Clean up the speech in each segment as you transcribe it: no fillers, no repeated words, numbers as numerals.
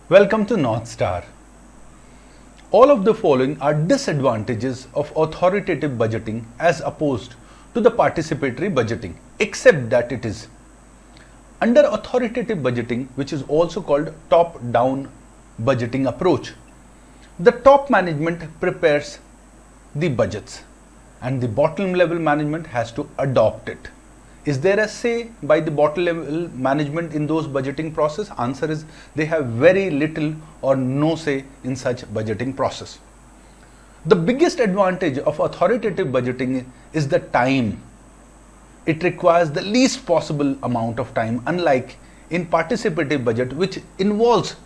Welcome to NorthStar. All of the following are disadvantages of authoritative budgeting as opposed to the participatory budgeting, except that it is under authoritative budgeting, which is also called top-down budgeting approach. The top management prepares the budgets and the bottom level management has to adopt it. Is there a say by the bottom level management in those budgeting process? Answer is they have very little or no say in such budgeting process. The biggest advantage of authoritative budgeting is the time. It requires the least possible amount of time, unlike in participative budget, which involves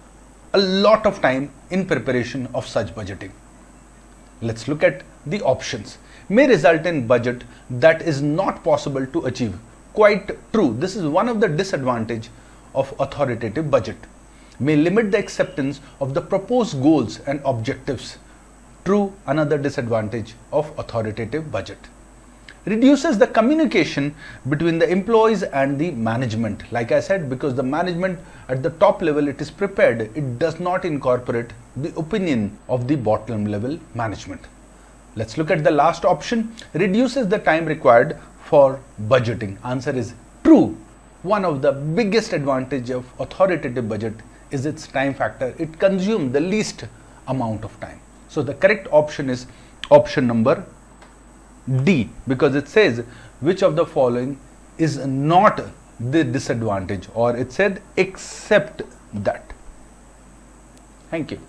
a lot of time in preparation of such budgeting. Let's look at the options. May result in budget that is not possible to achieve. Quite true. This is one of the disadvantage of authoritative budget. May limit the acceptance of the proposed goals and objectives. True, another disadvantage of authoritative budget. Reduces the communication between the employees and the management. Like I said, because the management at the top level, it is prepared, it does not incorporate the opinion of the bottom level management. Let's look at the last option. Reduces the time required for budgeting. Answer is true. One of the biggest advantage of authoritative budget is its time factor. It consumes the least amount of time. So the correct option is option number D, because it says which of the following is not the disadvantage, or it said except that. Thank you.